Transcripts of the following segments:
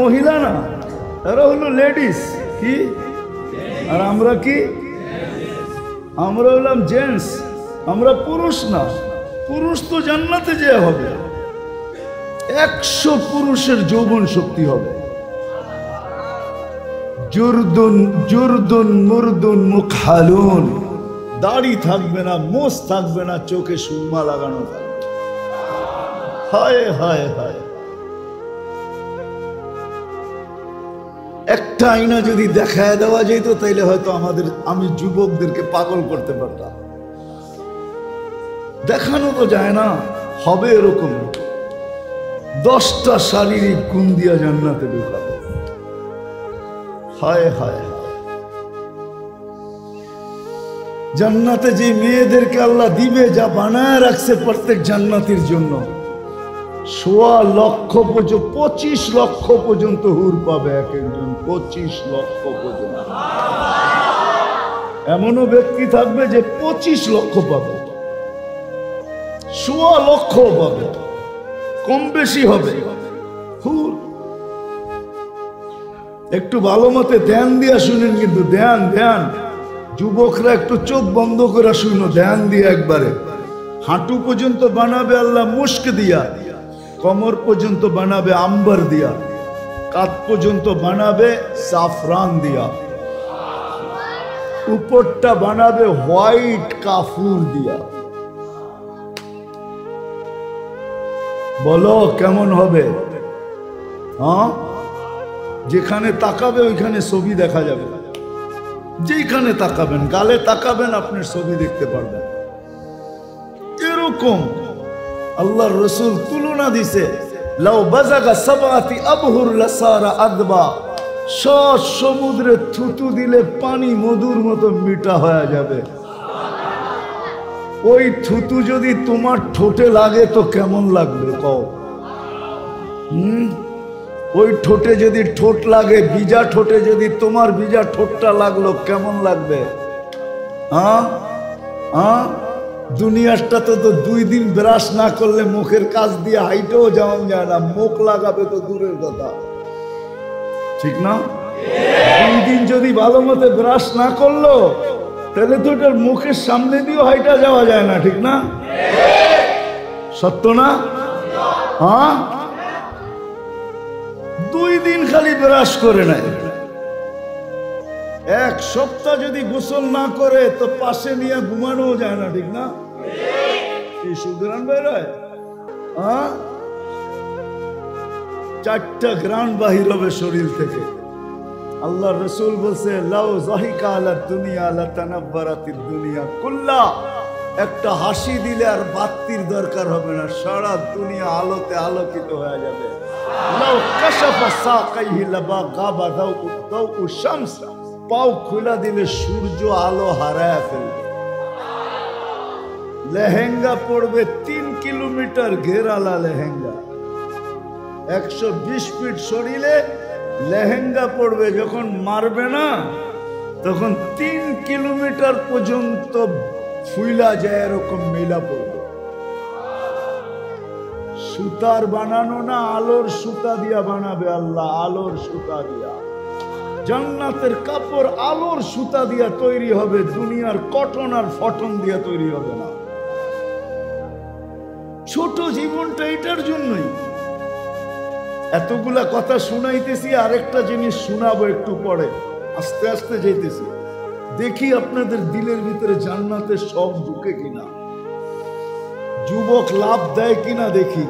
মহিলা না, এরা হলো লেডিস। কি? আর আমরা কি? আমরা হলাম জেন্টস, আমরা পুরুষ না। পুরুষ তো জান্নাতে যে হবে, 100 পুরুষের যৌবন শক্তি হবে। জুরদুন জুরদুন মুরদুন মুখালুন, দাড়ি থাকবে না, মোষ থাকবে না, চোখে সুরমা লাগানো থাকবে। হায় হায় হায়, একটা আয়না যদি দেখায় দেওয়া যেত তাইলে হয়তো আমি যুবকদেরকে পাগল করতে পারতাম। দেখানো তো যায় না, হবে এরকম 10টা শারীরিক গুণ দিয়া জান্নাতে ঢুকাবে। হায় হায়, জান্নাতে যে মেয়েদেরকে আল্লাহ দিবে, যা বানায় রাখছে প্রত্যেক জান্নাতীর জন্য, 25 লক্ষ পর্যন্ত হুর পাবে এক একজন। 25 লক্ষ পর্যন্ত। এমনও ব্যক্তি থাকবে যে 25 লক্ষ পাবে, 1.25 লক্ষ পাবে, কম বেশি হবে হুর। একটু ভালো মতে ধ্যান দিয়া শুনেন, কিন্তু ধ্যান ধ্যান যুবকরা একটু চোখ বন্ধ করে শুনো, ধ্যান দিয়ে একবারে। হাঁটু পর্যন্ত বানাবে আল্লাহ মুস্ক দিয়া, কমর পর্যন্ত বানাবে আম্বার দিয়া, কাঁধ পর্যন্ত বানাবে সাফরান দিয়া, উপরটা বানাবে হোয়াইট কাফুর দিয়া। বলো কেমন হবে? হ্যাঁ, যেখানে তাকাবে ওইখানে ছবি দেখা যাবে। যেখানে তাকাবেন, গালে তাকাবেন, আপনার ছবি দেখতে পারবেন। এরকম আল্লাহর রাসূল তুলনা দিছে, লাউ বাজাগা সাবাতি আবহুর লাসারা আদবা, সব সমুদ্রে থুতু দিলে পানি মধুর মতো মিঠা হয়ে যাবে। ওই থুতু যদি তোমার ঠোঁটে লাগে তো কেমন লাগবে কও? ওই ঠোঁটে যদি ঠোঁট লাগে, ভিজা ঠোঁটে যদি তোমার ভিজা ঠোঁটটা লাগলো কেমন লাগবে? হ্যাঁ হ্যাঁ, দুনিয়াটা তো 2 দিন ব্রাশ না করলে মুখের কাজ দিয়ে হাইটেও যাওয়া যায় না, মুখ লাগাবে তো দূরের কথা, ঠিক না? 2 দিন যদি ভালো মতো ব্রাশ না করলো তাহলে তো ওটার মুখের সামনে দিয়েও হাইটা যাওয়া যায় না, ঠিক না? সত্য না? হ্যাঁ, 2 দিন খালি ব্রাশ করে নেয়, 1 সপ্তাহ যদি গোসল না করে তো পাশে নিয়ে ঘুমানো যায় না, ঠিক না? কি সুগ্রাণ বেরোয়? হ্যাঁ, 4টা গ্রাণ বাহির হবে শরীর থেকে। আল্লাহ রাসূল বলছে, লাউ যাহিকা আলা দুনিয়া লাতানাব্বারাতিদ দুনিয়া কুল্লা, একটা হাসি দিলে আর বাতির দরকার হবে না, সারা দুনিয়া আলোতে আলোকিত হয়ে যাবে। লাউ কাশাফা সাকাইহি লাবা গাবা দাউ শামস, পাও খোলা দিলে সূর্য আলো হারায় ফেলবে। লেহেঙ্গা পড়বে 3 কিলোমিটার ঘেরালা লেহেঙ্গা, 120 ফিট শরীরে লেহেঙ্গা পড়বে, যখন মারবে না তখন 3 কিলোমিটার পর্যন্ত ফুইলা যায়, এরকম মেলা পড়বে। সুতার বানানো না, আলোর সুতা দিয়া বানাবে আল্লাহ, আলোর সুতা দিয়া। জান্নাতের কাপড় আলোর সুতা দিয়া তৈরি হবে, দুনিয়ার কটন আর ফটন দিয়া তৈরি হবে না। ছোট জীবনটা এটার জন্যই। এতগুলা কথা শুনাইতেছি, আরেকটা জিনিস শোনাবো একটু পরে, আস্তে আস্তে যেতেছি। দেখি আপনাদের দিলের ভিতরে জান্নাতের শখ ঢুকে কিনা, যুবক লাভ দেয় কিনা দেখি।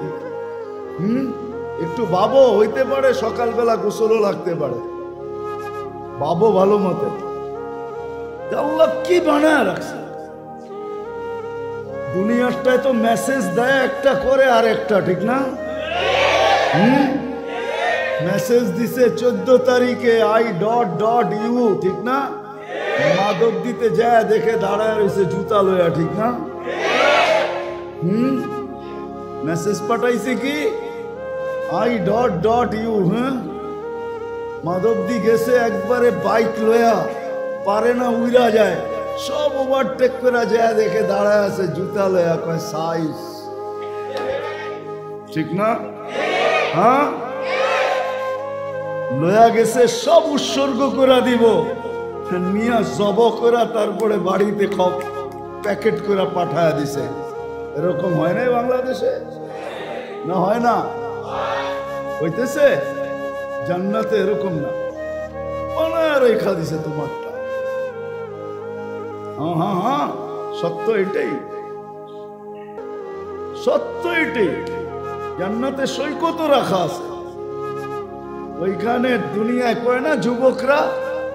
একটু ভাবো, হইতে পারে সকালবেলা গোসলও লাগতে পারে, ভাবো ভালো মতে আল্লাহ কি বানায় রাখছে। দুনিয়াটায় তো মেসেজ দেয় একটা করে আর একটা, ঠিক না? মেসেজ দিছে 14 তারিখে I.U, ঠিক না? মাদক দিতে যায় দেখে দাঁড়ায় রয়েছে জুতা লয়া, ঠিক না? মেসেজ পাঠাইছে কি I.U। হ্যাঁ, মাদক দি গেছে একবারে বাইক লয়া, পারে না, উইরা যায়, সব ওভারটেক করে যায় দেখে দাঁড়ায় আছে জুতা লয়া, কয় সাইজ, ঠিক না? হ্যাঁ, লয়া গেছে সব উৎসর্গ করে দিব, নিয়া জব করে তারপরে বাড়িতে প্যাকেট করে পাঠায় দিছে। এরকম হয় নাই বাংলাদেশে? না হয় না? হইতেছে? জান্নাতে এরকম না, অনেক রেখা দিছে তোমারটা। হ্যাঁ হ্যাঁ হ্যাঁ, সত্য এটাই, সত্য এটাই। জান্নাতে সৈকতও রাখা আছে। ওইখানে দুনিয়ায় কয় না যুবকরা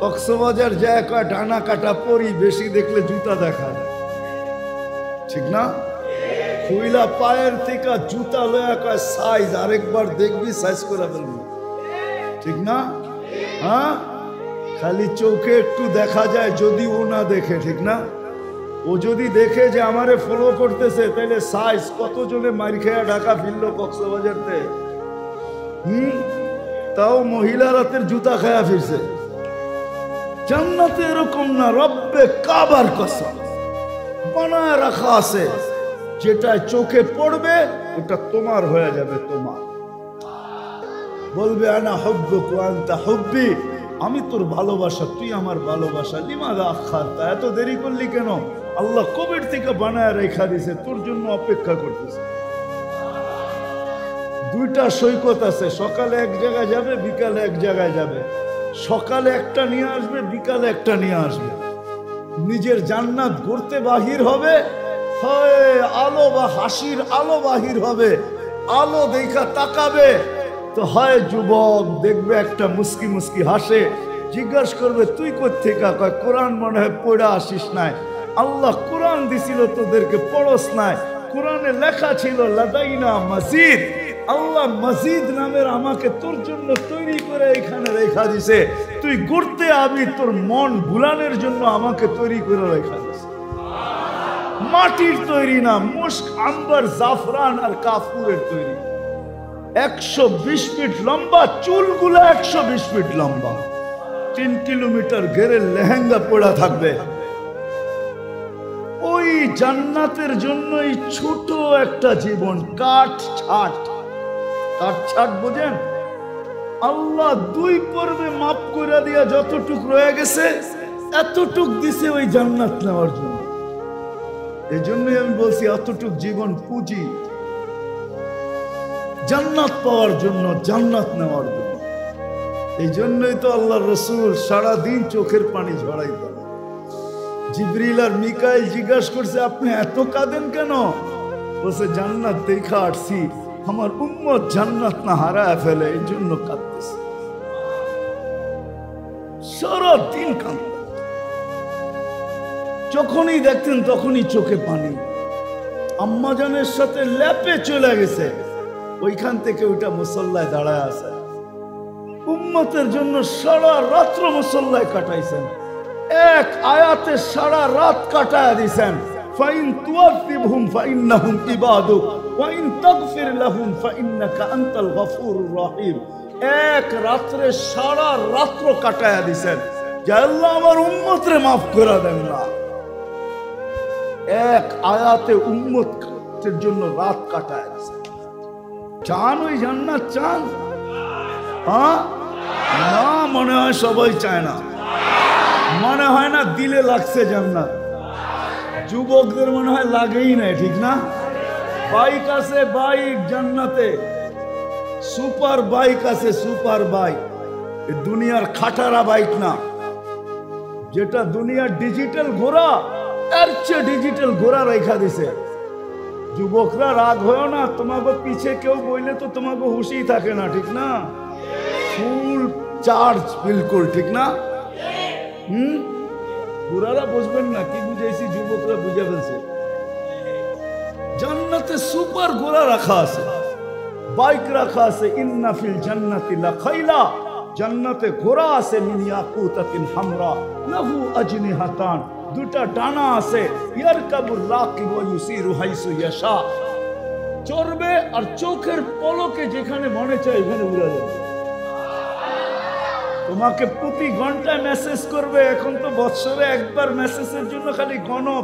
কক্সবাজার যায়, কয় ডানা কাটা পরি, বেশি দেখলে জুতা দেখায়, ঠিক না? খুইলা পায়ের থেকে জুতা লয়া কয় সাইজ, আরেকবার দেখবি সাইজ করে ফেলবি, ঠিক না? হ্যাঁ, খালি চোখে একটু দেখা যায়, যদি ও না দেখে, ঠিক না? ও যদি দেখে যে আমারে ফলো করতেছে, তাহলে সাইজ কতজনে মার খেয়া ঢাকা ফিরল কক্সবাজারতে। তাও মহিলা রাতের জুতা খায়া ফিরছে। জান্নাতে এরকম না, রব্বে কাবার কসম বানায় রাখা আছে, যেটা চোখে পড়বে ওটা তোমার হয়ে যাবে। তোমার বলবে আনা হুব্বুকা ওয়া আনতা হুব্বি, আমি তোর ভালোবাসা, তুই আমার ভালোবাসা। লিমাযা আখারতা, এত দেরি করলি কেন? আল্লাহ কবির থেকে বানায় রেখা দিছে, তোর জন্য অপেক্ষা করতেছে। দুইটা সৈকত আছে, সকালে এক জায়গায় যাবে, বিকালে এক জায়গায় যাবে। সকালে একটা নিয়ে আসবে, বিকালে একটা নিয়ে আসবে। নিজের জান্নাত গড়তে বাহির হবে, হয় আলো বা হাসির আলো বাহির হবে, আলো দেখা তাকাবে তো হয় যুবক দেখবে একটা মুস্কি মুস্কি হাসে, জিজ্ঞাসা করবে তুই কোত্থেকা? কয় কোরআন মনে হয় পড়া আসিস নাই, আল্লাহ কোরআন দিছিল তোদেরকে, পড়স নাই। কোরআনে লেখা ছিল লাদাইনা মসজিদ, আল্লাহ মসজিদ নামের আমাকে তোর জন্য তৈরি করে এখানে রেখা দিছে, তুই ঘুরতে আবি, তোর মন ভুলানোর জন্য আমাকে তৈরি করে রেখা দিছে। মাটির তৈরি না, মুস্ক, আম্বার, জাফরান আর কাফুরের তৈরি। 120 ফিট লম্বা, চুলগুলো 120 ফিট লম্বা, 3 কিলোমিটার ঘেরে লেহেঙ্গা পড়া থাকবে। ওই জান্নাতের জন্যই ছোট একটা জীবন, কাঠ ছাট। কাঠ ছাট বোঝেন? আল্লাহ 2 পর্বে মাফ করে দিয়া যতটুক রয়ে গেছে এতটুক দিছে ওই জান্নাত নেওয়ার জন্য। এই জন্যই আমি বলছি এতটুক জীবন পুঁজি জান্নাত পাওয়ার জন্য, জান্নাত নেওয়ার জন্য। এই জন্যই তো আল্লাহ রসুল সারাদিন চোখের পানি ঝরাই দেন। জিবরিল আর মিকাইল জিজ্ঞাসা করছে আপনি এত কাঁদেন কেন? বলছে জান্নাত দেখা আসছি, আমার উম্মত জান্নাত না হারায় ফেলে, এই জন্য কাঁদতেছে। সারাদিন কাঁদতেন, যখনই দেখতেন তখনই চোখে পানি। আম্মাজানের সাথে ল্যাপে চলে গেছে, ওইখান থেকে ওইটা মুসল্লায় দাঁড়ায় আছে। উম্মতের জন্য সারা রাত্র মুসল্লায় কাটাইছেন, এক আয়াতে সারা রাত কাটায় দিয়েছেন। ফাইন তুআযিবহুম ফাইন্নাহুম ইবাদুক ওয়া ইন তাগফির লাহুম ফাইন্নাকা আনতাল গফুরুর রহিম। এক রাত্রে সারা রাত্র কাটায় দিয়েছেন যে আল্লাহ আমার উম্মতরে মাফ করে দেন না। এক আয়াতে উম্মতের জন্য রাত কাটায় দিয়েছেন। চান ওই জান্নাত? চান? হ্যাঁ না, মনে হয় সবাই চায় না, মনে হয় না দিলে লাগছে জান্নাত। যুবকদের মনে হয় লাগেই নাই, ঠিক না? বাইক আছে, বাইক জান্নাতে, সুপার বাইক আছে, সুপার বাইক। দুনিয়ার খাটারা বাইক না, যেটা দুনিয়ার ডিজিটাল ঘোড়া, এর চেয়ে ডিজিটাল ঘোড়া রেখা দিছে। যুবকরা রাগ হয় না, তোমাকে পিছে কেউ বইলে তো তোমাকে হুশি থাকে না, ঠিক না? ফুল চার্জ, বিলকুল ঠিক না? বুড়ারা বুঝবেন না কি বুঝাইছি, যুবকরা বুঝে ফেলছে। জান্নাতে সুপার ঘোড়া রাখা আছে, বাইক রাখা আছে। ইন্না ফিল জান্নাতি লাখাইলা, জান্নাতে ঘোড়া আছে। মিন ইয়াকুতাতিন হামরা লাহু আজনিহাতান, দুটা ডানা আছে। ইয়ারকাবুর রাকিব ওয়া ইউসিরু হাইসু ইয়াশা, চড়বে আর চোখের পলকে যেখানে মনে চায় এখানে উড়ে যাবে। তোমাকে প্রতি ঘন্টায় মেসেজ করবে। এখন তো বছরে একবার মেসেজের জন্য খালি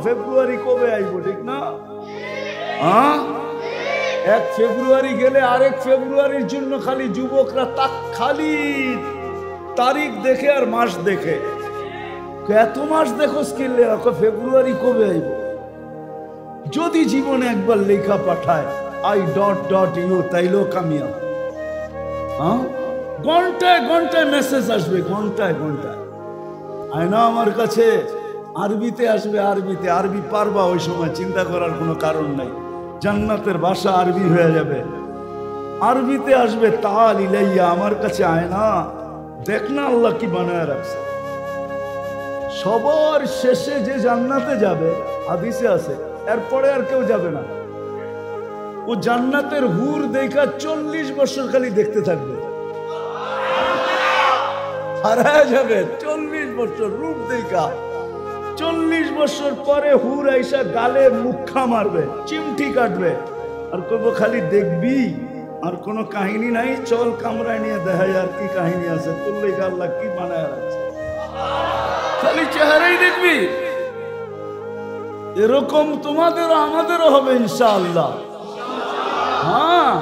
ফেব্রুয়ারি কবে আইব, ঠিক না? 1 ফেব্রুয়ারি গেলে আরেক ফেব্রুয়ারির জন্য খালি যুবকরা খালি তারিখ দেখে আর মাস দেখে। এত মাস দেখো স্কিলে ফেব্রুয়ারি কবে আইব? যদি জীবনে একবার লেখা পাঠায় I.U তাইলেও কামিয়াব। হ্যাঁ, ঘন্টায় ঘন্টায় মেসেজ আসবে, ঘন্টায় ঘন্টায়। আয়না আমার কাছে আরবিতে আসবে, আরবিতে। আরবি পারবা ওই সময়, চিন্তা করার কোনো কারণ নাই। জান্নাতের ভাষা আরবি হয়ে যাবে, আরবিতে আসবে। তাল ইলাইয়া, আমার কাছে আয়না দেখ না আল্লাহ কি বানায় রাখছে। সবার শেষে যে জান্নাতে যাবে হাদিসে আছে, এরপরে আর কেউ যাবে না। ও জান্নাতের হুর দেখা 40 বছর খালি দেখতে থাকবে, হারায় যাবে 40 বছর রূপ দেখা। 40 বছর পরে হুর আইসা গালে মুখা মারবে, চিমটি কাটবে, আর কব খালি দেখবি, আর কোনো কাহিনী নাই, চল কামরায় নিয়ে দেখাই আর কি কাহিনী আছে, তুললে আল্লাহ কি বানায় রাখছে, খালি চেহারাই দেখবি। এরকম তোমাদেরও আমাদেরও হবে ইনশাআল্লাহ। হ্যাঁ,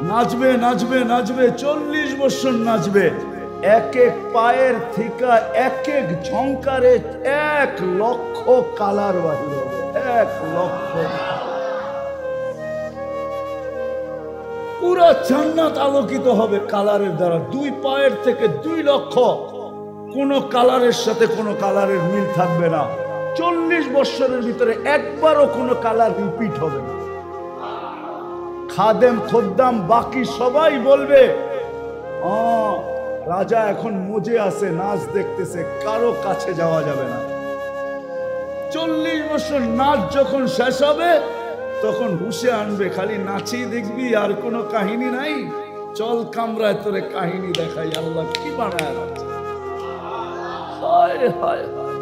নাচবে নাচবে নাচবে, 40 বছর নাচবে। এক এক পায়ের থেকে এক এক ঝংকারে 1 লক্ষ কালার বাহির হবে, 1 লক্ষ। পুরা জান্নাত আলোকিত হবে কালারের দ্বারা। 2 পায়ের থেকে 2 লক্ষ, কোন কালারের সাথে কোন কালারের মিল থাকবে না। 40 বছরের ভিতরে একবারও কোনো কালার রিপিট হবে না। খাদেম খোদ্দাম বাকি সবাই বলবে রাজা এখন মজে আছে, নাচ দেখতেছে, কারো কাছে যাওয়া যাবে না। 40 বছর নাচ যখন শেষ হবে তখন হুশে আনবে, খালি নাচি দেখবি আর কোনো কাহিনী নাই, চল কামরায় তোরে কাহিনী দেখাই আল্লাহ কি বানায় রাখছে। হায় হায় হায়,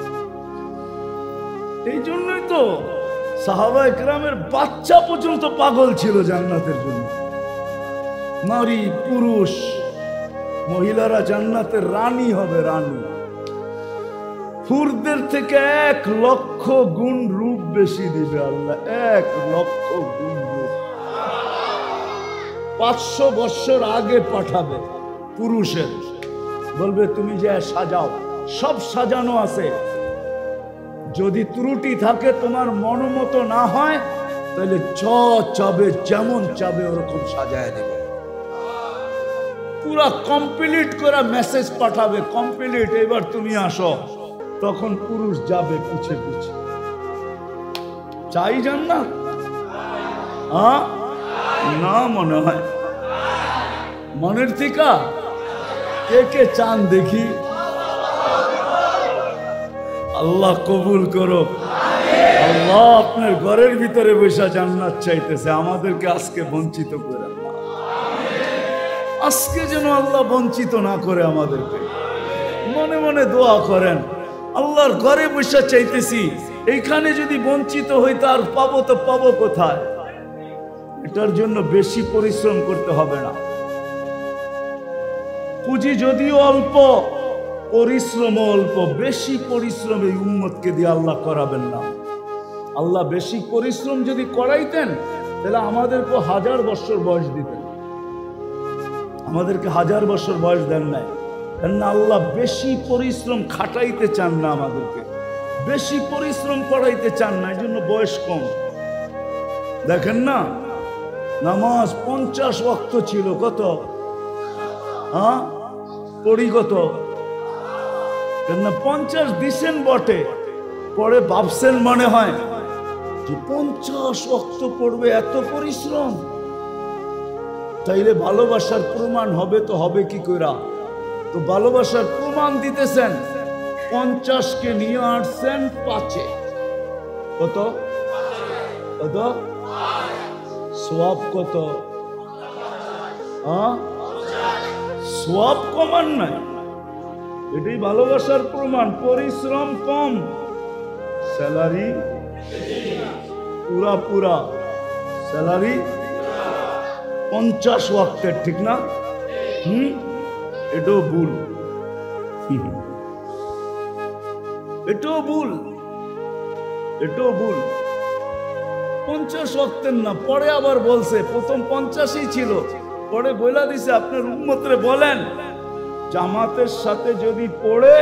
এই জন্যই তো সাহাবায়ে কেরামের বাচ্চা পর্যন্ত পাগল ছিল জান্নাতের জন্য। নারী পুরুষ মহিলারা জান্নাতের রানী হবে, রানী। হুরদের থেকে 1 লক্ষ গুণ রূপ বেশি দিবে আল্লাহ, 1 লক্ষ গুণ রূপ। 500 বছর আগে পাঠাবে পুরুষের, বলবে তুমি যে সাজাও, সব সাজানো আছে, যদি ত্রুটি থাকে তোমার মনোমতো না হয় তাহলে চাবে যেমন চাবে ওরকম সাজায় দেবে। পুরা কমপ্লিট করে মেসেজ পাঠাবে, কমপ্লিট, এবার তুমি আসো। তখন পুরুষ যাবে পিছে পিছে। চাই জান্নাত? না মনে হয়, মনের থেকে কে কে চান দেখি? আল্লাহ কবুল করো। আল্লাহ আপনার ঘরের ভিতরে বসে জান্নাত চাইতেছে, আমাদেরকে আজকে বঞ্চিত করে, আজকে যেন আল্লাহ বঞ্চিত না করে আমাদেরকে। মনে মনে দোয়া করেন, আল্লাহর ঘরে বসে চাইতেছি, এইখানে যদি বঞ্চিত হই তার পাবো তো পাবো কোথায়? এটার জন্য বেশি পরিশ্রম করতে হবে না। পুঁজি যদিও অল্প, পরিশ্রম অল্প। বেশি পরিশ্রম এই উম্মতকে দিয়ে আল্লাহ করাবেন না। আল্লাহ বেশি পরিশ্রম যদি করাইতেন তাহলে আমাদেরকে 1000 বছর বয়স দিতেন, আমাদেরকে 1000 বছর বয়স দেন নাই। কেননা আল্লাহ বেশি পরিশ্রম খাটাইতে চান না, আমাদেরকে বেশি পরিশ্রম করাইতে চান না, এই জন্য বয়স কম। দেখেন না, নামাজ 50 ওয়াক্ত ছিল, কত পড়ি কত? কেননা 50 দিছেন বটে, পরে ভাবছেন মনে হয় যে 50 ওয়াক্ত পড়বে, এত পরিশ্রম, তাইলে ভালোবাসার প্রমাণ হবে তো হবে কি কইরা? তো ভালোবাসার প্রমাণ দিতেছেন, 50কে নিয়ে আসছেন 5-এ। কত কত সওয়াব কত? সওয়াব কমান নাই, এটাই ভালোবাসার প্রমাণ। পরিশ্রম কম, স্যালারি পুরা পুরা, স্যালারি 50 ওয়াক্তের, ঠিক না? এটাও ভুল, এটাও ভুল, এটাও ভুল। 50 ওয়াক্তের না, পরে আবার বলছে প্রথম 50ই ছিল, পরে বইলা দিছে আপনার উম্মতরে বলেন জামাতের সাথে যদি পড়ে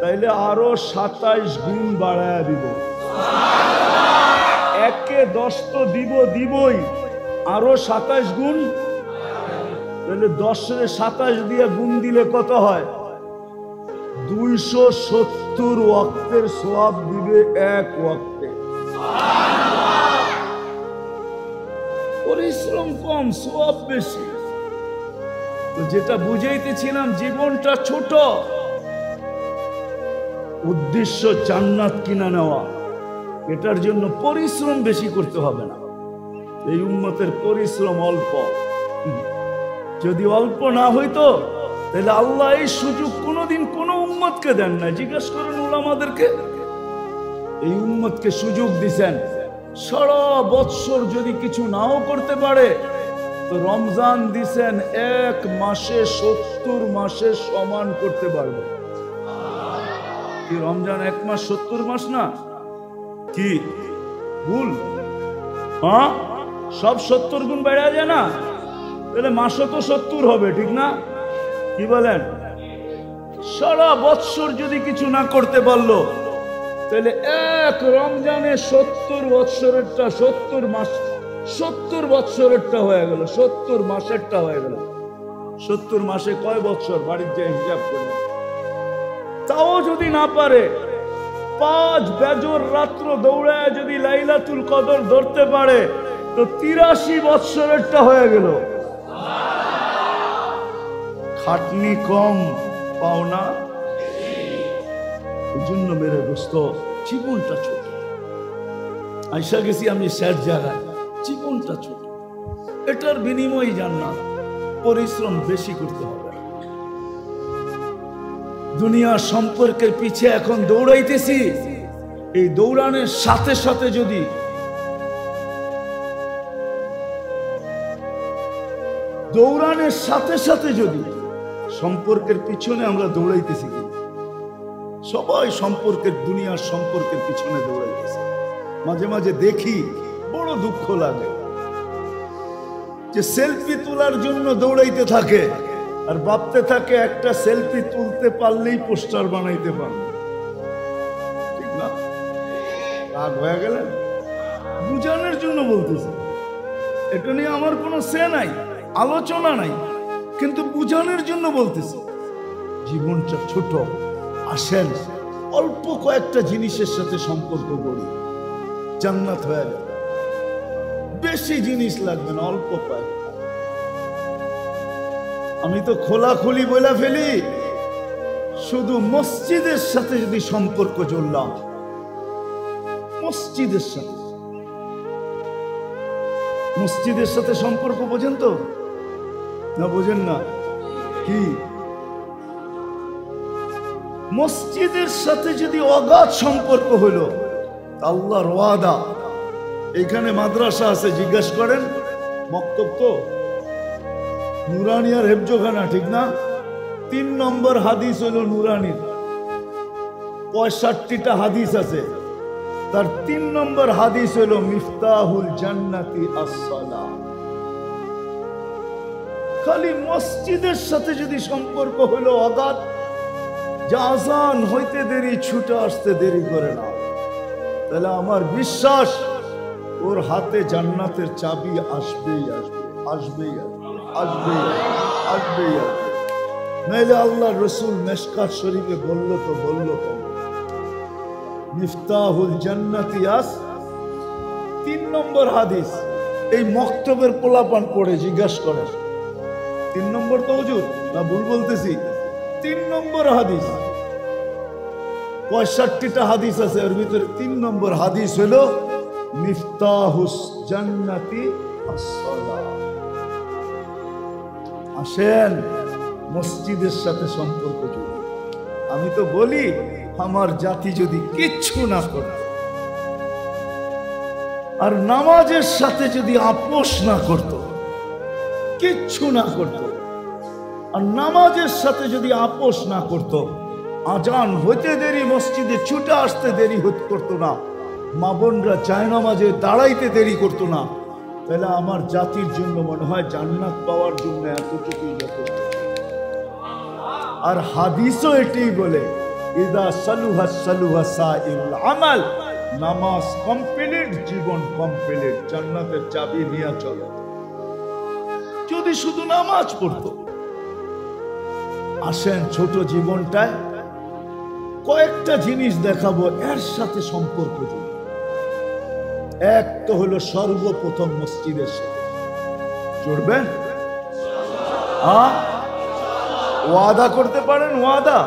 তাইলে আরো 27 গুণ বাড়ায়া দিব। একে 10 তো দিবই, আরো 27 গুণ, তাহলে 10-এ 27 দিয়ে গুণ দিলে কত হয়? 270 ওয়াক্তের সওয়াব দিবে এক ওয়াক্তে। পরিশ্রম কম, সওয়াব বেশি। তো যেটা বুঝাইতেছিলাম, জীবনটা ছোট, উদ্দেশ্য জান্নাত কিনা নেওয়া, এটার জন্য পরিশ্রম বেশি করতে হবে না। এই উম্মতের পরিশ্রম অল্প। যদি অল্প না হইতো তাহলে আল্লাহ এই সুযোগ কোনোদিন কোনো উম্মতকে দেন না। জিজ্ঞেস করেন উলামাদেরকে, এই উম্মতকে সুযোগ দিছেন। সারা বৎসর যদি কিছু নাও করতে পারে তো রমজান দিছেন, এক মাসে 70 মাসের সমান করতে পারবে। কি রমজান এক মাস 70 মাস না? কি ভুল? হ্যাঁ, সব 70 গুণ বেড়ে যায় না? তাহলে মাসও তো 70 হবে, ঠিক না? কি বলেন? সারা বৎসর যদি কিছু না করতে পারলো তাহলে এক রমজানে 70 বৎসরেরটা, 70 মাস, 70 বৎসরেরটা হয়ে গেল, 70 মাসেরটা হয়ে গেল। 70 মাসে কয় বৎসর? বাড়ির যে হিসাব করে, তাও যদি না পারে 5 বেজর রাত্র দৌড়ায় যদি লাইলাতুল কদর ধরতে পারে তো 83 বৎসরেরটা হয়ে গেল। খাটনি কম, পাওনা। এই জন্য মেরে দোস্ত, জীবনটা ছোট। আইসা গেছি আমি শেষ জায়গায়, জীবনটা ছোট, এটার বিনিময় জান্নাত। পরিশ্রম বেশি করতে হবে। দুনিয়া সম্পর্কের পিছে এখন দৌড়াইতেছি, এই দৌড়ানোর সাথে সাথে যদি সম্পর্কের পিছনে আমরা দৌড়াইতেছি, সবাই সম্পর্কের, দুনিয়ার সম্পর্কের পিছনে দৌড়াইতেছে। মাঝে মাঝে দেখি বড় দুঃখ লাগে যে সেলফি তোলার জন্য দৌড়াইতে থাকে আর ভাবতে থাকে একটা সেলফি তুলতে পারলেই পোস্টার বানাইতে পারবে। ঠিক না? রাগ হয়ে গেলেন? বুঝানোর জন্য বলতেছে, এটা নিয়ে আমার কোনো সে নাই, আলোচনা নাই, কিন্তু বুঝানোর জন্য বলতেছে। জীবনটা ছোট, আসেন অল্প কয়েকটা জিনিসের সাথে সম্পর্ক করি, জান্নাত হয়ে যাবে। বেশি জিনিস লাগবে না, অল্প কয়েকটা। আমি তো খোলাখুলি বলে ফেলি, শুধু মসজিদের সাথে যদি সম্পর্ক জড়লাম, মসজিদের সাথে সম্পর্ক বোঝেন তো না? বোঝেন না? কি মসজিদের সাথে যদি অগাধ সম্পর্ক হলো, আল্লাহর ওয়াদা। এখানে মাদ্রাসা আছে, জিজ্ঞেস করেন, মক্তব তো নুরানি আর হেফজোখানা, ঠিক না? 3 নম্বর হাদিস হলো নুরানির। 65টা হাদিস আছে, তার 3 নম্বর হাদিস হলো মিফতাহুল জান্নাতি আস-সালাহ। খালি মসজিদের সাথে যদি সম্পর্ক হলো অগাধ, যা আজান হইতে দেরি, ছুটে আসতে দেরি করে না, তাহলে আমার বিশ্বাস ওর হাতে জান্নাতের চাবি আসবেই আসবে, আসবেই আসবে, আসবেই আসবেই আসবে। নাইলে আল্লাহ রসুল মিশকাত শরীফে বললো তো বললো কেন? মিফতাহুল জান্নাতি আস, 3 নম্বর হাদিস। এই মক্তবের পোলাপান পড়ে জিজ্ঞাস করে, 3 নম্বর তো হুজুর না ভুল বলতেছি? 3 নম্বর হাদিস। 65টা হাদিস আছে, এর ভিতরে 3 নম্বর হাদিস হলো মিফতাহুস জান্নাতি আস-সালাহ। আসেন মসজিদের সাথে সম্পর্ক জুড়ে। আমি তো বলি, আমার জাতি যদি কিচ্ছু না করত আর নামাজের সাথে যদি আপোষ না করত, কিচ্ছু না করত, আর নামাজের সাথে যদি আপোষ না করত, আজান হইতে দেরি মসজিদে ছুটে আসতে দেরি করতো না, মা বোনরা জায়নামাজে দাঁড়াইতে দেরি করতো না, তাহলে আমার জাতির জন্য মনে হয় জান্নাত পাওয়ার জন্য এতটুকুই যথেষ্ট। আর হাদিসও এটাই বলে, ইদা সালুহা সালুহা সাইরুল আমাল, নামাজ কমপ্লিট, জীবন কমপ্লিট, জান্নাতের চাবি নিয়ে চলো। যদি শুধু নামাজ পড়তো। আসেন ছোট জীবনটায় কয়েকটা জিনিস দেখাবো, এর সাথে সম্পর্ক জড়িত। এক তো হলো সর্বপ্রথম মসজিদের সাথে জুড়বেন। ওয়াদা করতে পারেন? ওয়াদা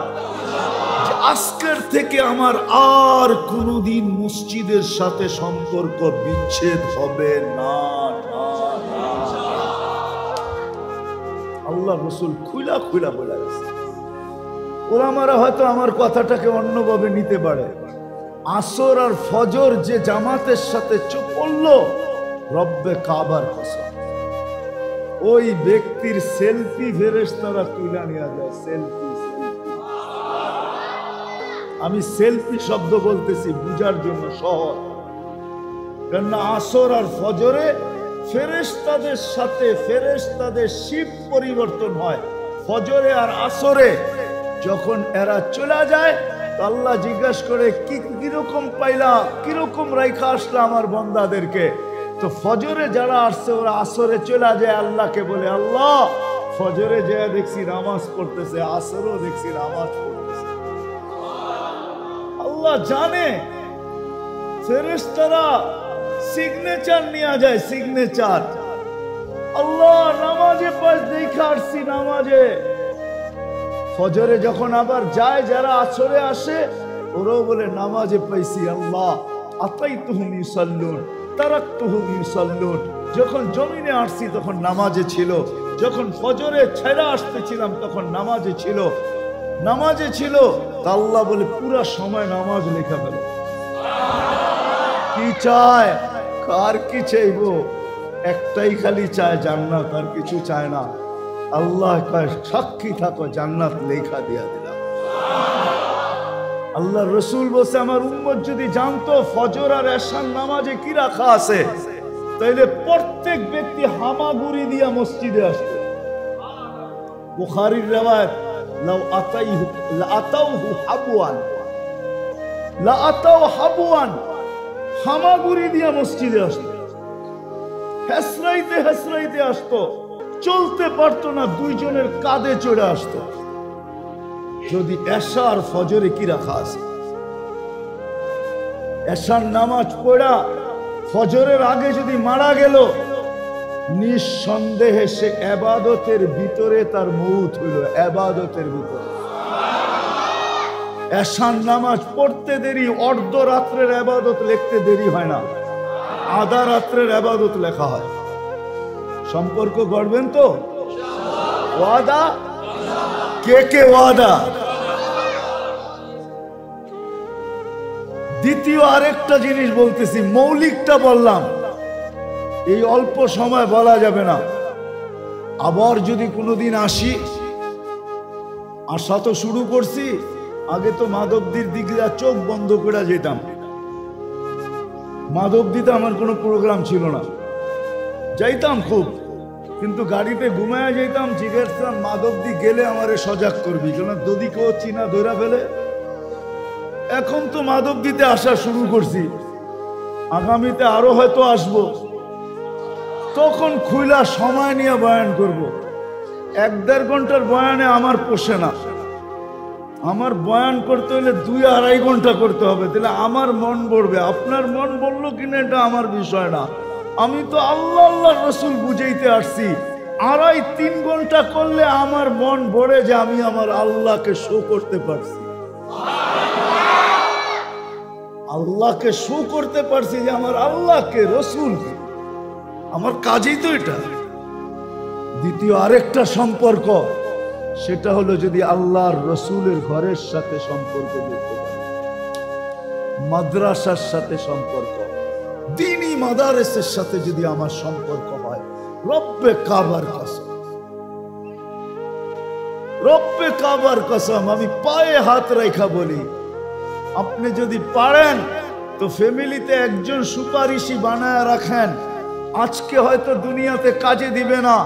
যে আজকের থেকে আমার আর কোনোদিন মসজিদের সাথে সম্পর্ক বিচ্ছেদ হবে না। আল্লাহ রসুল খুলা খুলা বলে গেছে। ওলামারা হয়তো আমার কথাটাকে অন্যভাবে নিতে পারে। আসর আর ফজর যে জামাতের সাথে পড়ল, রব্বে কাবার কসম, ওই ব্যক্তির সেলফি ফেরেশতারা তুলে নিয়ে যায়। সেলফি, আমি সেলফি শব্দ বলতেছি বুঝার জন্য সহজ, কেননা আসর আর ফজরে ফেরেশতাদের সাথে ফেরেশতাদের শিফট পরিবর্তন হয়। ফজরে আর আসরে যখন এরা চলে যায়, আল্লাহ জিজ্ঞাসা করে কিরকম পাইলা, কিরকম রাইখা আসলা আমার বন্দাদেরকে। তো ফজরে যারা আসছে ওরা আসরে চলে যায়, আল্লাহকে বলে, আল্লাহ ফজরে যে দেখছি নামাজ পড়তেছে, আসরও দেখছি নামাজ পড়তেছে। আল্লাহ জানে ফেরেশতারা সিগনেচার নিয়ে যায়, সিগনেচার। আল্লাহ নামাজে পাশ দেখা আসছি, নামাজে। ফজরে যখন আবার যায় যারা আসরে আসে, ওরাও বলে নামাজে পাইছি। আল্লাহ আতাইতুহুম ইউসাল্লুন তারাকতুহুম ইউসাল্লুন, যখন জমিনে আসছি তখন নামাজে ছিল, যখন ফজরে ছেড়ে আসতেছিলাম তখন নামাজে ছিল, নামাজে ছিল। তা আল্লাহ বলে পুরা সময় নামাজ লেখা ফেলো। কি চায়? কার কি চাইব? একটাই খালি চায় জান্নাত, আর কিছু চায় না। আল্লাহ কয় সাক্ষী থাকো, জান্নাত লেখা দিয়া দিলাম। আল্লাহ রসুল বলছে আমার উম্মত যদি জানতো ফজর আর এশার নামাজে কি রাখা আছে, তাইলে প্রত্যেক ব্যক্তি হামাগুড়ি দিয়া মসজিদে আসতো। বুখারীর রিওয়ায়াত, লাউ আতাইহু লা আতাউহু হাবওয়ান, লা আতাউ হাবওয়ান, হামাগুড়ি দিয়া মসজিদে আসতো। হেসরাইতে হেসরাইতে আসতো, চলতে পারতো না, দুইজনের কাঁধে চড়ে আসতো। যদি এশা আর ফজরে কি রাখা আছে? এশার নামাজ পড়া ফজরের আগে যদি মারা গেল, নিঃসন্দেহে সে ইবাদতের ভিতরে তার মউত হইল, ইবাদতের ভিতরে। এশার নামাজ পড়তে দেরি, অর্ধ রাত্রের ইবাদত লিখতে দেরি হয় না, আধা রাত্রের ইবাদত লেখা হয়। সম্পর্ক গড়বেন তো? ওয়াদা? কে কে ওয়াদা? দ্বিতীয় আরেকটা জিনিস বলতেছি, মৌলিকটা বললাম, এই অল্প সময় বলা যাবে না। আবার যদি কোনোদিন আসি, আসা তো শুরু করছি, আগে তো মাধবদীর দিকে চোখ বন্ধ করে যেতাম। মাধবদীতে আমার কোনো প্রোগ্রাম ছিল না, যাইতাম খুব, কিন্তু গাড়িতে ঘুমায়া যেতাম। জিজ্ঞাসা মাধবদী গেলে আমারে সজাগ করবি, কেন যদি কেউ চিনা ধরা ফেলে। এখন তো মাধবদীতে আসা শুরু করছি, আগামীতে আরো হয়তো আসবো, তখন খুইলা সময় নিয়ে বয়ান করব। 1-1.5 ঘন্টার বয়ানে আমার পোষে না। আমার বয়ান করতে হলে 2-2.5 ঘন্টা করতে হবে, তাহলে আমার মন ভরবে। আপনার মন বললো কিনা এটা আমার বিষয় না। আমি তো আল্লাহ আল্লাহ রসুল বুঝাইতে আসছি। 2.5-3 ঘন্টা করলে আমার মন ভরে যে আমি আমার আল্লাহকে শো করতে পারছি, আল্লাহকে শো করতে পারছি যে আমার আল্লাহকে, রসুল, আমার কাজই তো এটা। দ্বিতীয় আরেকটা সম্পর্ক, সেটা হলো যদি আল্লাহর রসুলের ঘরের সাথে সম্পর্ক করতে পারে, মাদ্রাসার সাথে সম্পর্ক, দ্বীনি মাদারেসের সাথে যদি আমার সম্পর্ক হয়, রব্বে কাবার কসম, রব্বে কাবার কসম, আমি পায়ে হাত রেখা বলি, আপনি যদি পারেন তো ফ্যামিলিতে একজন সুপারিশি বানায় রাখেন। আজকে হয়তো দুনিয়াতে কাজে দিবে না,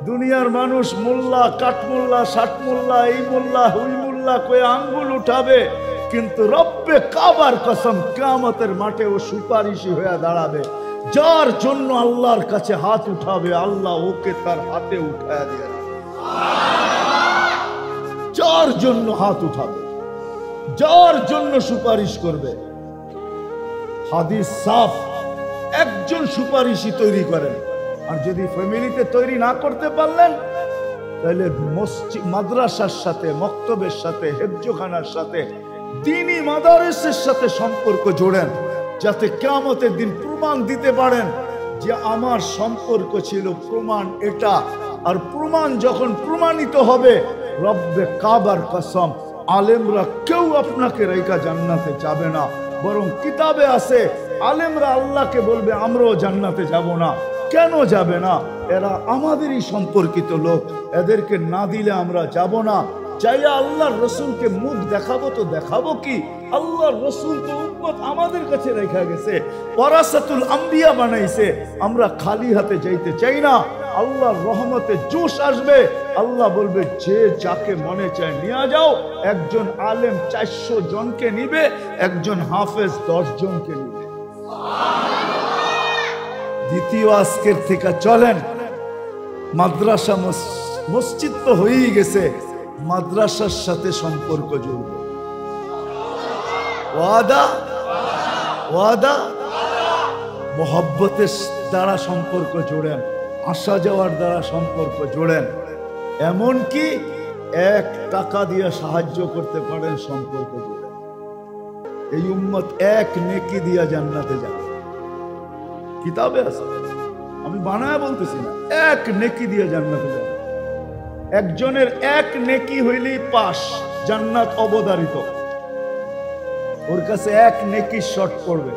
দুনিয়ার মানুষ মোল্লা, কাঠমোল্লা, ষাটমোল্লা, এই মোল্লা, হুই মোল্লা কয়ে আঙ্গুল উঠাবে, কিন্তু রব্বে কাবার কসম কিয়ামতের মাঠে ও সুপারিশি হয়ে দাঁড়াবে। যার জন্য আল্লাহর কাছে হাত উঠাবে, আল্লাহ ওকে তার হাতে উঠায় দিয়ে, যার জন্য হাত উঠাবে, যার জন্য সুপারিশ করবে। হাদিস সাফ, একজন সুপারিশি তৈরি করেন। আর যদি ফ্যামিলিতে তৈরি না করতে পারলেন, তাহলে মসজিদ, মাদ্রাসার সাথে, মক্তবের সাথে, হেফজখানার সাথে, দ্বীনি মাদারিসের সাথে সম্পর্ক জোড়েন, যাতে কিয়ামতের দিন প্রমাণ দিতে পারেন যে আমার সম্পর্ক ছিল প্রমাণ এটা। আর প্রমাণ যখন প্রমাণিত হবে, রব্বে কাবার কসম আলেমরা কেউ আপনাকে রেখা জান্নাতে যাবে না, বরং কিতাবে আছে আলেমরা আল্লাহকে বলবে আমরাও জান্নাতে যাব না। কেন যাবে না? এরা আমাদেরই সম্পর্কিত লোক, এদেরকে না দিলে আমরা যাব না। চাইয়া আল্লাহর রসুলকে মুখ দেখাবো তো দেখাবো কি? আল্লাহর রসুল তো উম্মত আমাদের কাছে রেখা গেছে, ওয়ারাসাতুল আম্বিয়া বানাইছে। আমরা খালি হাতে যাইতে চাই না। আল্লাহর রহমতে জোশ আসবে, আল্লাহ বলবে যে যাকে মনে চায় নিয়ে যাও। একজন আলেম 400 জনকে নিবে, একজন হাফেজ 10 জনকে নিবে। দ্বিতীয় আজকের থেকে চলেন, মাদ্রাসা মসজিদ তো হয়েই গেছে, মাদ্রাসার সাথে সম্পর্ক জুড়বে। ওয়াদা ওয়াদা, মোহব্বতের দ্বারা সম্পর্ক জোড়েন, আসা যাওয়ার দ্বারা সম্পর্ক জোড়েন। এমনকি 1 টাকা দিয়ে সাহায্য করতে পারেন, সম্পর্ক জোড়েন। এই উম্মত 1 নেকি দিয়া জান্নাতে যাবে। কিতাবে আছে, আমি বানায় বলতেছি না, 1 নেকি দিয়ে জান্নাতে যাবে। একজনের 1 নেকি হইলেই পাস, জান্নাত অবধারিত। ওর কাছে 1 নেকি শর্ট পড়বে,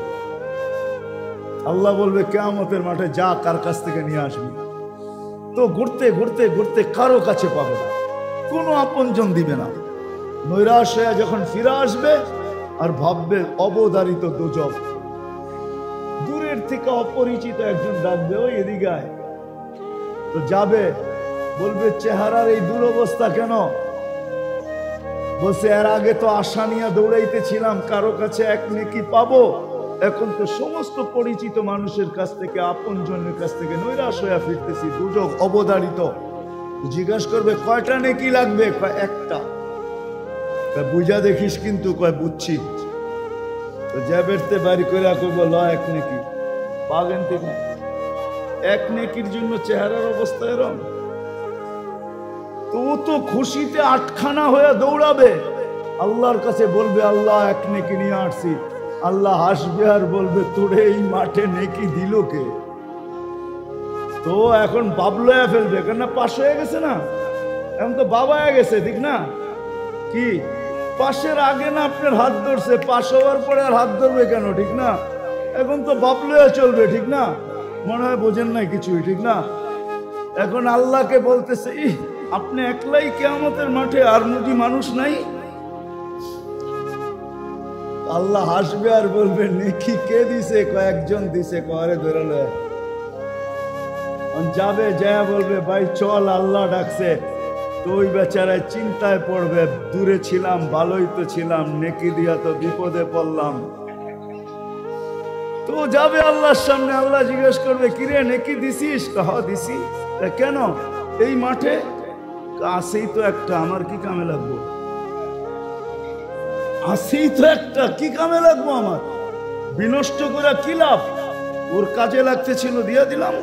আল্লাহ বলবে কিয়ামতের মাঠে যা কার কাছ থেকে নিয়ে আসবি। তো ঘুরতে ঘুরতে ঘুরতে কারো কাছে পাবে না, কোনো আপনজন দিবে না। নৈরাশ হয়ে যখন ফিরে আসবে আর ভাববে অবধারিত দোজখ। দূরের থেকে অপরিচিত একজন ডাকবে, ওই এদিকে আয়। তো যাবে, বলবে চেহারার এই দুরবস্থা কেন? বলছে এর আগে তো আশা নিয়ে দৌড়াইতেছিলাম কারো কাছে 1 নেকি পাবো, এখন তো সমস্ত পরিচিত মানুষের কাছ থেকে, আপন জনের কাছ থেকে নৈরাশ হয়ে ফিরতেছি, দুজক অবধারিত। জিজ্ঞাসা করবে কয়টা নেকি লাগবে? কয় 1টা। বুঝা দেখিস কিন্তু, কয় বুঝছি। তো জ্যাবেরতে বাড়ি করে করবো ল 1 নেকি পাবেন থেকে। 1 নেকির জন্য চেহারার অবস্থা এরম। তো ও তো খুশিতে 8খানা হয়ে দৌড়াবে, আল্লাহর কাছে বলবে আল্লাহ 1 নেকি নিয়ে আসছি। আল্লাহ হাসবে আর বলবে তোরে এই মাঠে নেকি দিল কে? তো এখন বাবলয়া ফেলবে, কেন পাশ হয়ে গেছে না, এখন তো বাবা হয়ে গেছে, ঠিক না? কি পাশের আগে না আপনার হাত ধরছে, পাশ হওয়ার পরে আর হাত ধরবে কেন? ঠিক না? এখন তো বাবলয়া চলবে, ঠিক না? মনে হয় বোঝেন নাই কিছুই, ঠিক না? এখন আল্লাহকে বলতেছে আপনি একলাই কিয়ামতের মাঠে, আর মুজি মানুষ নাই? আল্লাহ হাসবে আর বলবে নেকি কে দিছে? কয়েকজন দিছে। কয়ারে ধরে লয় যাবে, যা বলবে ভাই চল আল্লাহ ডাকছে। তো ওই বেচারায় চিন্তায় পড়বে, দূরে ছিলাম ভালোই তো ছিলাম, নেকি দিয়া তো বিপদে পড়লাম। তো যাবে আল্লাহর সামনে, আল্লাহ জিজ্ঞেস করবে কিরে নেকি দিছিস? কহ দিছি। কেন? এই মাঠে আসেই তো একটা, আমার কি কামে লাগবো? আসেই তো একটা, কি কামে লাগবো আমার? বিনষ্ট করে কি লাভ? ওর কাজে লাগতে ছিল, দিয়ে দিলাম।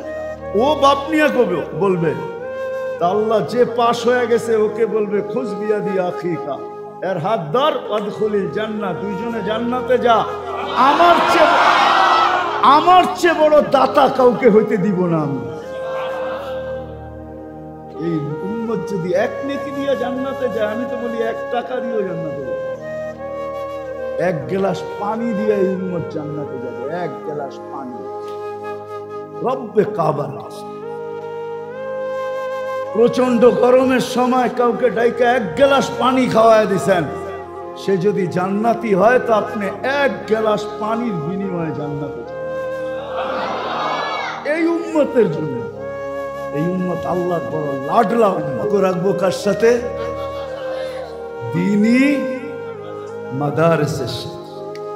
ও বাপ নিয়ে বলবে। তা আল্লাহ যে পাশ হয়ে গেছে ওকে বলবে খুশ বিয়া দিয়া আখিকা, এর হাত ধর, ওয়াদখুলিল জান্নাহ, দুইজনে জান্নাতে যা। আমার চেয়ে বড় দাতা কাউকে হইতে দিব না আমি। এই উম্মত যদি 1 নেকি দিয়ে জান্নাতে যায়, আমি তো বলি 1 টাকা দিয়েও জান্নাতে যাবে। 1 গ্লাস পানি দিয়ে এই উম্মত জান্নাতে যাবে, 1 গ্লাস পানি। রব্বে কাবার কাছে প্রচন্ড গরমের সময় কাউকে ডাইকা 1 গ্লাস পানি খাওয়ায় দিছেন, সে যদি জান্নাতি হয় তো আপনি এক গ্লাস পানির বিনিময়ে জান্নাতে যাবেন। এই উম্মতের জন্য, এই উম্মত আল্লাহর বড় লাডলা উম্মত। রাখবো কার সাথে? দ্বীনি মাদারিসের সাথে।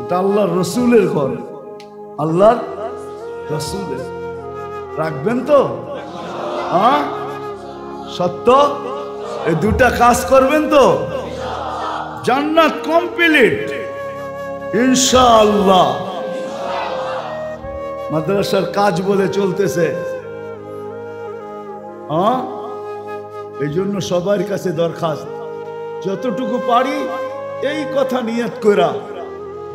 এটা আল্লাহর রসুলের ঘর, আল্লাহর রসুলের। রাখবেন তো? হ্যাঁ, সত্য? এই দুটা কাজ করবেন তো জান্নাত কমপ্লিট ইনশাআল্লাহ। মাদ্রাসার কাজ বলে চলতেছে, হ্যাঁ। এই জন্য সবার কাছে দরখাস্ত, যতটুকু পারি এই কথা নিয়ত করা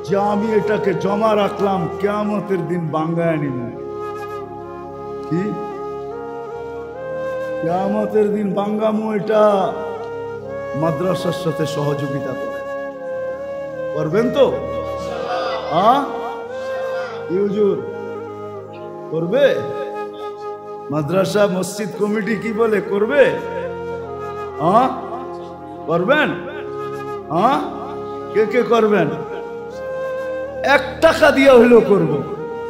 যে আমি এটাকে জমা রাখলাম, কিয়ামতের দিন বাঙ্গায় নিব। কি কিয়ামতের দিন বাঙ্গামু, এটা মাদ্রাসার সাথে সহযোগিতা করে। করবেন তো? হ্যাঁ, হুজুর করবে? মাদ্রাসা মসজিদ কমিটি কি বলে, করবে? হ্যাঁ, করবেন? হ্যাঁ, কে কে করবেন? 1 টাকা দিয়ে হলেও করব।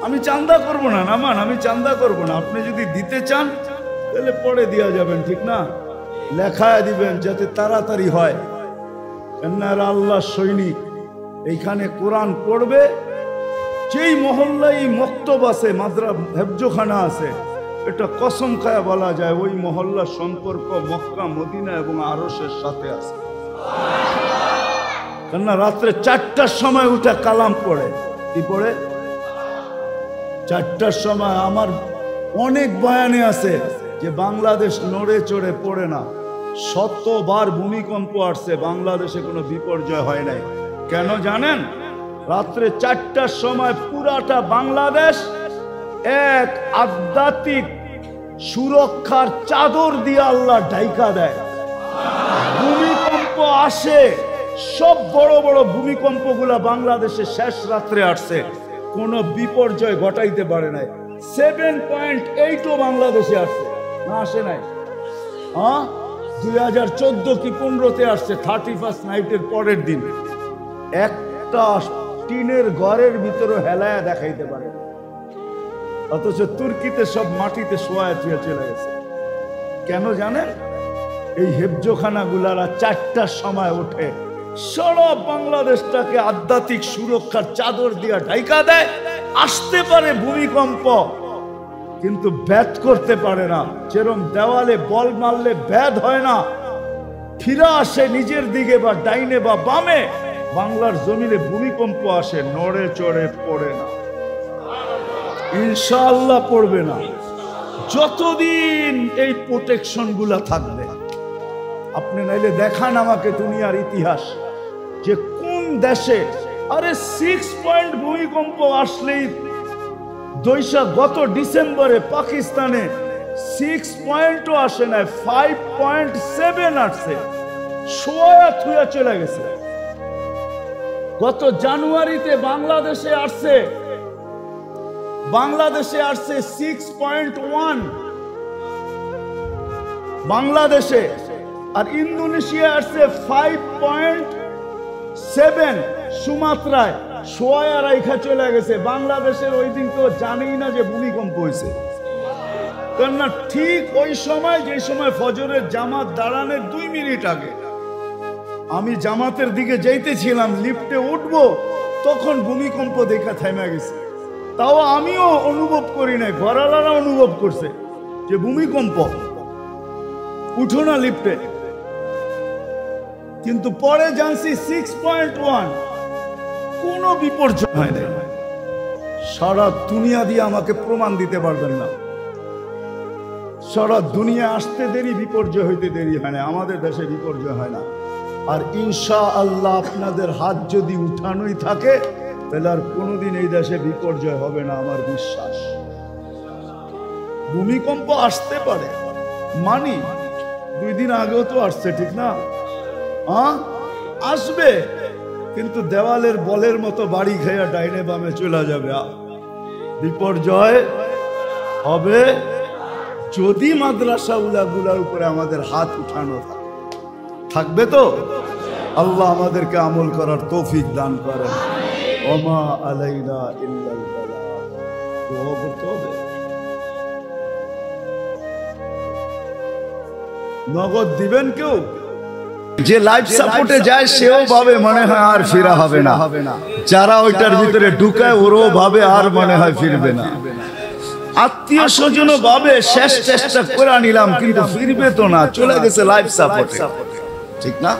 আমি চান্দা করব না, নামান, আমি চান্দা করব না। আপনি যদি দিতে চান তাহলে পরে দেওয়া যাবেন, ঠিক না? লেখায় দিবেন যাতে তাড়াতাড়ি হয়। কেননা আল্লাহ সৈনিক, এইখানে কোরআন পড়বে। যেই মহল্লায় মক্তব আছে, মাদ্রাসা হেফজখানা আছে, এটা কসম খায়া বলা যায় ওই মহল্লার সম্পর্ক মক্কা, মদিনা এবং আরশের সাথে আছে। কেননা রাত্রে 4টার সময় উঠে কালাম পড়ে। কি পড়ে? 4টার সময়। আমার অনেক বয়ানে আছে যে বাংলাদেশ নড়ে চড়ে পড়ে না। 100বার ভূমিকম্প আসছে, বাংলাদেশে কোনো বিপর্যয় হয় নাই। কেন জানেন? রাত্রে 4টার সময় পুরাটা বাংলাদেশ এক আধ্যাত্মিক সুরক্ষার চাদর দিয়ে আল্লাহ ঢাইকা দেয়। ভূমিকম্প আসে, সব বড় বড় ভূমিকম্প গুলা বাংলাদেশে শেষ রাত্রে আসছে, কোন বিপর্যয় ঘটাইতে পারে নাই। 7.8ও বাংলাদেশে আসছে, না আসে নাই? হ্যাঁ, 2014 কি 15তে আসছে, 31st নাইটের পরের দিন। একটা টিনের ঘরের ভিতরে হেলায়া দেখাইতে পারে, অথচ তুর্কিতে সব মাটিতে শোয়া চলে গেছে। কেন জানেন? এই হেফজখানা গুলারা 4টার সময় ওঠে, সারা বাংলাদেশটাকে আধ্যাত্মিক সুরক্ষার চাদর দিয়া ঢাইকা দেয়। আসতে পারে ভূমিকম্প, কিন্তু ব্যাধ করতে পারে না। যেরকম দেওয়ালে বল মারলে ব্যাধ হয় না, ফিরে আসে নিজের দিকে বা ডাইনে বা বামে, বাংলার জমিনে ভূমিকম্প আসে, নড়ে চড়ে পড়ে না। ইনশাআল্লাহ পড়বে না যতদিন এই প্রোটেকশন গুলা থাকবে। আপনি নাইলে দেখান আমাকে দুনিয়ার ইতিহাস যে কোন দেশে আরে 6 পয়েন্ট ভূমিকম্প আসলেই দৈশা গত ডিসেম্বরে পাকিস্তানে 6 পয়েন্টও আসে না, 5.7 আসছে, সোয়া থুয়া চলে গেছে। গত জানুয়ারিতে বাংলাদেশে আসছে 6.1 বাংলাদেশে, আর ইন্দোনেশিয়া আসছে 5.7 সুমাত্রায়, সোয়া রাইখা চলে গেছে। বাংলাদেশের ওই দিন তো জানেই না যে ভূমিকম্প হয়েছে। কেননা ঠিক ওই সময়, যে সময় ফজরের জামাত দাঁড়ানোর 2 মিনিট আগে আমি জামাতের দিকে যাইতেছিলাম, লিফটে উঠবো, তখন ভূমিকম্প দেখা থেমে গেছে। তাও আমিও অনুভব করি নাই, ঘরালারা অনুভব করছে যে ভূমিকম্প, উঠো না লিফটে। কিন্তু পরে জানছি 6.1, কোনো বিপর্যয় হয় না। সারা দুনিয়া দিয়ে আমাকে প্রমাণ দিতে পারবেন না। সারা দুনিয়া আসতে দেরি, বিপর্যয় হইতে দেরি হয় না, আমাদের দেশে বিপর্যয় হয় না। আর ইনশাআল্লাহ আপনাদের হাত যদি উঠানোই থাকে তাহলে আর কোনোদিন এই দেশে বিপর্যয় হবে না, আমার বিশ্বাস। ভূমিকম্প আসতে পারে মানি, 2 দিন আগেও তো আসছে, ঠিক না? আসবে, কিন্তু দেওয়ালের বলের মতো বাড়ি খেয়ে ডাইনে বামে চলে যাবে। বিপর্যয় হবে যদি মাদ্রাসা গুলার উপরে আমাদের হাত উঠানো থাকবে। তো আল্লাহ আমাদেরকে আমল করার তৌফিক দান করেন। ওমা আলাইনা ইল্লাল বালাগ। দোয়া করতে হবে। নগদ দিবেন কেউ? যে লাইফ সাপোর্টে যায় সেও ভাবে মনে হয় আর ফিরা হবে না, যারা ওইটার ভিতরে ঢুকায় ওরও ভাবে আর মনে হয় ফিরবে না। আত্মীয় স্বজন ভাবে শেষ চেষ্টা করে নিলাম কিন্তু ফিরবে তো না, চলে গেছে লাইফ সাপোর্টে, ঠিক না?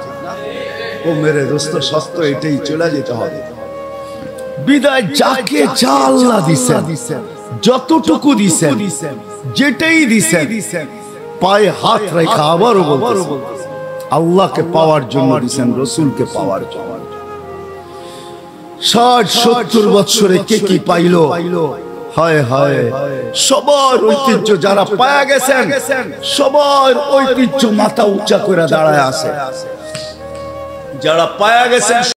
ও মেরে দোস্ত সত্য এটাই, চলে যেতে হবে। বিদায় যাকে যা আল্লাহ দিছেন, যতটুকু দিছেন, যেটাই দিছেন, পায়ে হাত রেখে আবারও বলতেছি আল্লাহকে পাওয়ার জন্য দিছেন, রসুলকে পাওয়ার জন্য। 60-70 বছরে কে কি পাইলো? হায় হায়, সবার ঐতিহ্য যারা পায়া গেছেন, সবার ঐতিহ্য মাথা উঁচা করে দাঁড়ায় আছে। যারা পায়া গেছেন